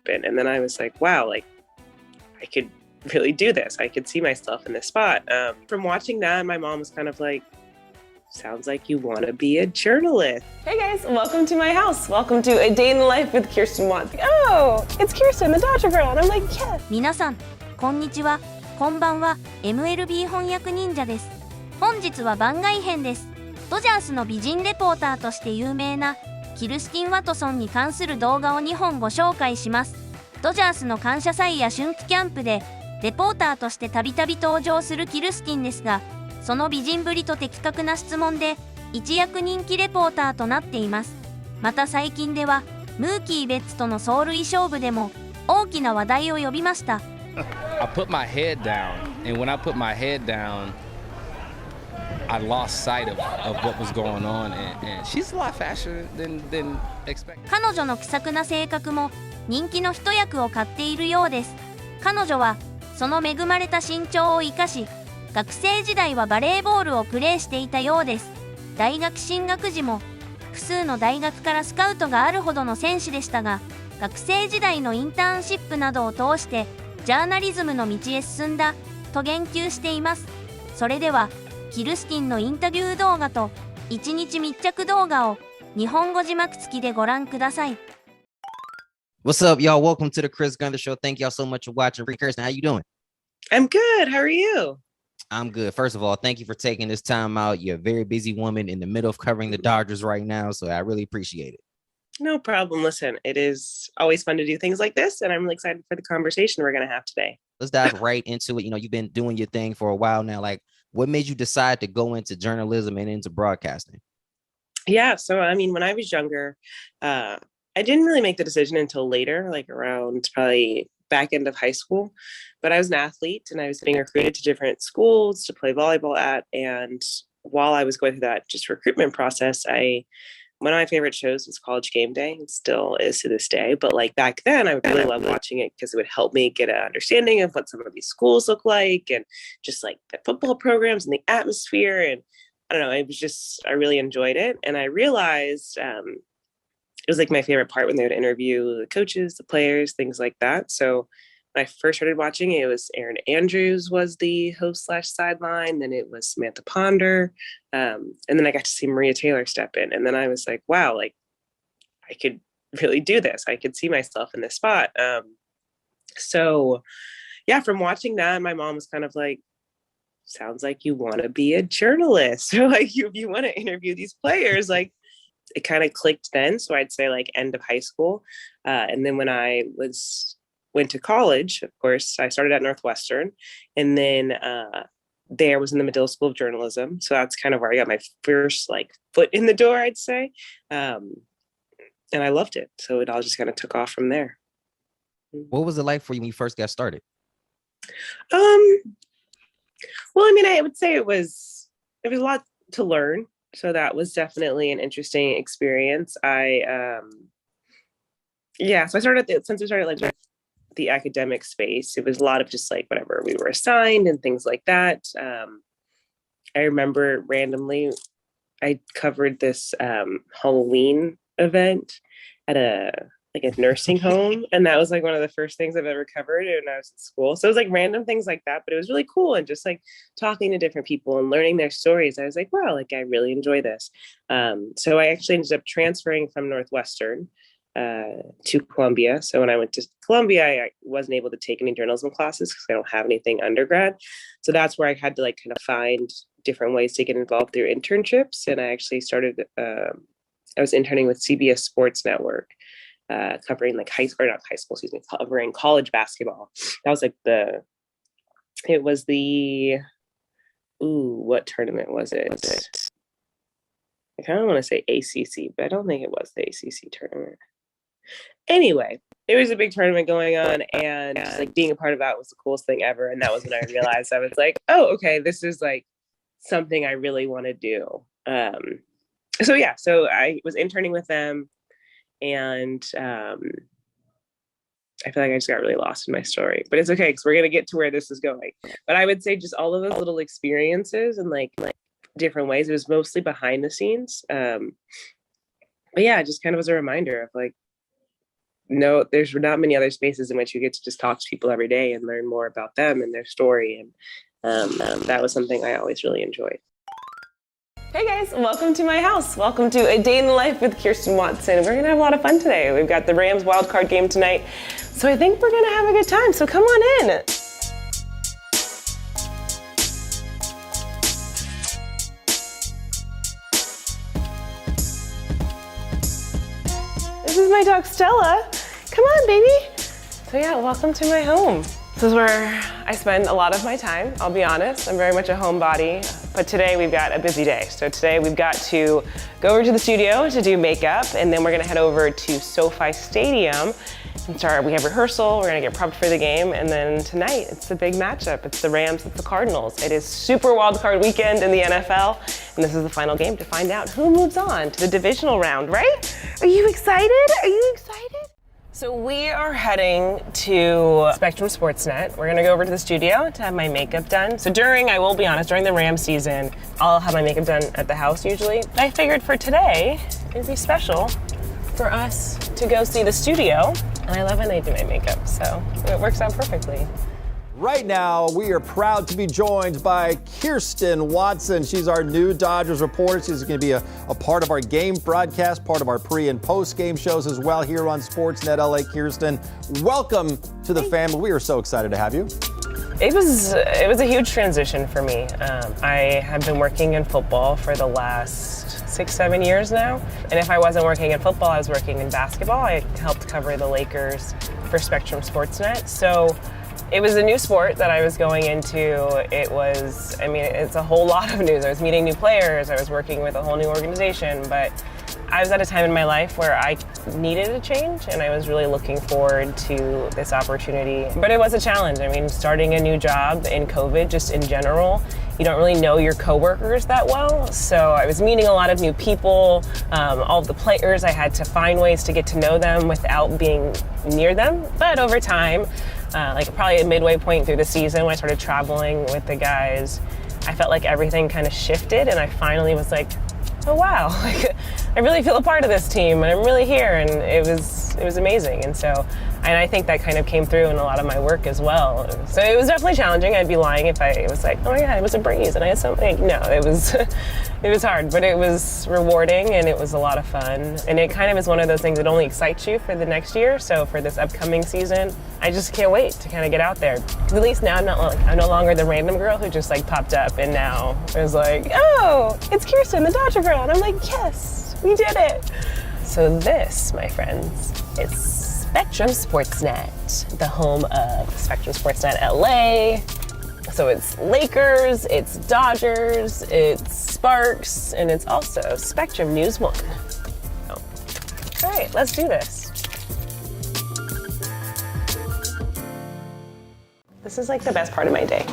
in. And then I was like, wow, like I could really do this. I could see myself in this spot. From watching that, my mom was kind of like, sounds like you want to be a journalist. Hey guys, welcome to my house. Welcome to A Day in the Life with Kirsten Watts. Oh, it's Kirsten, the Dodger girl. And I'm like, yes. 皆さん、こんにちは。こんばんは。MLB 翻訳忍者です。本日は番外編です。ドジャースの美人レポーターとして有名なキルスティン・ワトソンに関する動画を2本ご紹介します。ドジャースの感謝祭や春季キャンプでレポーターとしてたびたび登場するキルスティンですが、その美人ぶりと的確な質問で一躍人気レポーターとなっています。また最近ではムーキー・ベッツとの走塁勝負でも大きな話題を呼びました。I put my head down, and when I put my head down, I lost sight of what was going on, and she's a lot faster than expected. 彼女の気さくな性格も人気の一役を買っているようです。彼女はその恵まれた身長を生かし、学生時代はバレーボールをプレーしていたようです。大学進学時も複数の大学からスカウトがあるほどの選手でしたが、学生時代のインターンシップなどを通してジャーナリズムの道へ進んだと言及しています。それではキルスティンのインタビュー動画と1日密着動画を日本語字幕付きでご覧ください。What's up, y'all? Welcome to the Chris Gunther Show. Thank y'all so much for watching. Kirsten, how you doing? I'm good. How are you? I'm good. First of all, thank you for taking this time out. You're a very busy woman in the middle of covering the Dodgers right now, so I really appreciate it. No problem. Listen, it is always fun to do things like this, and I'm really excited for the conversation we're going to have today. Let's dive right into it. You know, you've been doing your thing for a while now. Like, what made you decide to go into journalism and into broadcasting? Yeah, so I mean, when I was younger, I didn't really make the decision until later, like around probably back end of high school. But I was an athlete and I was getting recruited to different schools to play volleyball at. And while I was going through that just recruitment process, one of my favorite shows was College Game Day. It still is to this day. But like back then, I would really love watching it because it would help me get an understanding of what some of these schools look like and just like the football programs and the atmosphere. And I don't know, I really enjoyed it. And I realized it was like my favorite part when they would interview the coaches, the players, things like that. So when I first started watching it, it was Aaron Andrews was the host / sideline. Then it was Samantha Ponder. And then I got to see Maria Taylor step in. And then I was like, wow, like I could really do this. I could see myself in this spot. So yeah, from watching that, my mom was kind of like, sounds like you want to be a journalist. Or like you want to interview these players, like it kind of clicked then. So I'd say like end of high school. And then when I went to college, of course, I started at Northwestern and then there was in the Medill School of Journalism. So that's kind of where I got my first like foot in the door, I'd say. And I loved it. So it all just kind of took off from there. What was it like for you when you first got started? Well, I mean, I would say it was a lot to learn. So that was definitely an interesting experience. So I started since we started like the academic space, it was a lot of just like whatever we were assigned and things like that. I remember randomly, I covered this Halloween event at a nursing home. And that was like one of the first things I've ever covered when I was in school. So it was like random things like that, but it was really cool. And just like talking to different people and learning their stories, I was like, wow, like I really enjoy this. So I actually ended up transferring from Northwestern to Columbia. So when I went to Columbia, I wasn't able to take any journalism classes because I don't have anything undergrad. So that's where I had to like kind of find different ways to get involved through internships. And I actually started, I was interning with CBS Sports Network. Covering like covering college basketball. That was like what tournament was it? I kind of want to say ACC, but I don't think it was the ACC tournament. Anyway, there was a big tournament going on and just like being a part of that was the coolest thing ever. And that was when I realized I was like, oh, okay, this is like something I really want to do. So I was interning with them. And I feel like I just got really lost in my story, but it's okay because we're going to get to where this is going. But I would say just all of those little experiences and like different ways, it was mostly behind the scenes. But yeah, just kind of as a reminder of like, there's not many other spaces in which you get to just talk to people every day and learn more about them and their story. And that was something I always really enjoyed. Hey guys, welcome to my house. Welcome to A Day in the Life with Kirsten Watson. We're gonna have a lot of fun today. We've got the Rams wildcard game tonight, so I think we're gonna have a good time, so come on in. This is my dog Stella. Come on, baby. So yeah, welcome to my home. This is where I spend a lot of my time, I'll be honest. I'm very much a homebody, but today we've got a busy day. So today we've got to go over to the studio to do makeup, and then we're gonna head over to SoFi Stadium and we have rehearsal, we're gonna get prepped for the game, and then tonight it's the big matchup. It's the Rams, it's the Cardinals. It is Super Wildcard Weekend in the NFL, and this is the final game to find out who moves on to the divisional round, right? Are you excited? Are you excited? So we are heading to Spectrum Sportsnet. We're gonna go over to the studio to have my makeup done. So I will be honest, during the Rams season, I'll have my makeup done at the house usually. But I figured for today, it'd be special for us to go see the studio. And I love when they do my makeup, so it works out perfectly. Right now, we are proud to be joined by Kirsten Watson. She's our new Dodgers reporter. She's going to be a part of our game broadcast, part of our pre- and post-game shows as well here on Sportsnet LA. Kirsten, welcome to the family. We are so excited to have you. It was a huge transition for me. I have been working in football for the last 6-7 years now. And if I wasn't working in football, I was working in basketball. I helped cover the Lakers for Spectrum Sportsnet. So it was a new sport that I was going into. It's a whole lot of news. I was meeting new players. I was working with a whole new organization, but I was at a time in my life where I needed a change, and I was really looking forward to this opportunity. But it was a challenge. Starting a new job in COVID, just in general, you don't really know your coworkers that well. So I was meeting a lot of new people, all of the players. I had to find ways to get to know them without being near them. But over time, probably a midway point through the season when I started traveling with the guys, I felt like everything kind of shifted, and I finally was like, oh wow, I really feel a part of this team, and I'm really here, and it was amazing. And I think that kind of came through in a lot of my work as well. So it was definitely challenging. I'd be lying if I was like, oh my God, it was a breeze and I had something. No, it was hard, but it was rewarding and it was a lot of fun. And it kind of is one of those things that only excites you for the next year. So for this upcoming season, I just can't wait to kind of get out there. At least now I'm no longer the random girl who just popped up, and now it was like, oh, it's Kirsten, the Dodger girl. And I'm like, yes, we did it. So this, my friends, is Spectrum Sportsnet, the home of Spectrum Sportsnet LA. So it's Lakers, it's Dodgers, it's Sparks, and it's also Spectrum News 1. Oh. All right, let's do this. This is the best part of my day.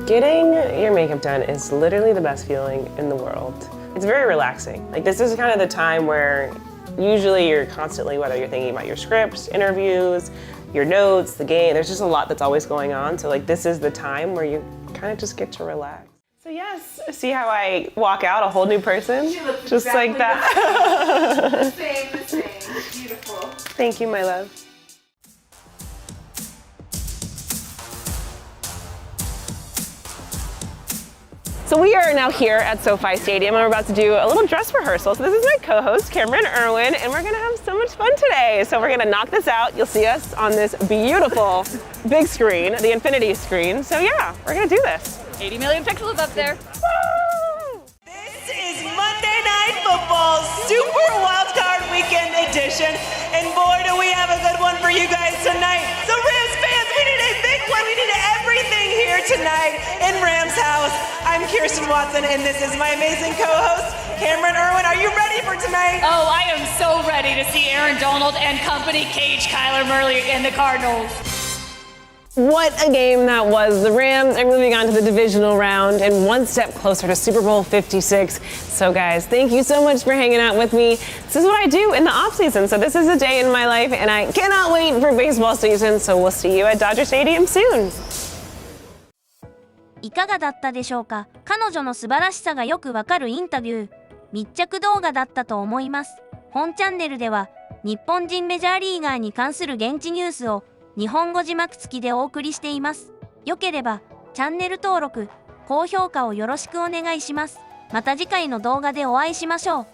Getting your makeup done is literally the best feeling in the world. It's very relaxing. This is kind of the time where usually you're constantly, whether you're thinking about your scripts, interviews, your notes, the game, there's just a lot that's always going on. So this is the time where you kind of just get to relax. So yes, see how I walk out a whole new person? Just exactly like that. The same, beautiful. Thank you, my love. So we are now here at SoFi Stadium, and we're about to do a little dress rehearsal. So this is my co-host, Cameron Irwin, and we're gonna have so much fun today. So we're gonna knock this out. You'll see us on this beautiful big screen, the infinity screen. So yeah, we're gonna do this. 80 million pixels up there. Woo! This is Monday Night Football's Super Wildcard Weekend edition, and boy, do we have a good one for you guys tonight. So Rams fans, we need a big one. We need everything here tonight in Rams house. I'm Kirsten Watson, and this is my amazing co-host, Cameron Irwin. Are you ready for tonight? Oh, I am so ready to see Aaron Donald and company cage Kyler Murray and the Cardinals. What a game that was. The Rams are moving on to the divisional round and one step closer to Super Bowl 56. So guys, thank you so much for hanging out with me. This is what I do in the off season. So this is a day in my life and I cannot wait for baseball season. So we'll see you at Dodger Stadium soon. いかがだったでしょうか。彼女の素晴らしさがよくわかるインタビュー、密着動画だったと思います。本チャンネルでは日本人メジャーリーガーに関する現地ニュースを日本語字幕付きでお送りしています。よければチャンネル登録、高評価をよろしくお願いします。また次回の動画でお会いしましょう。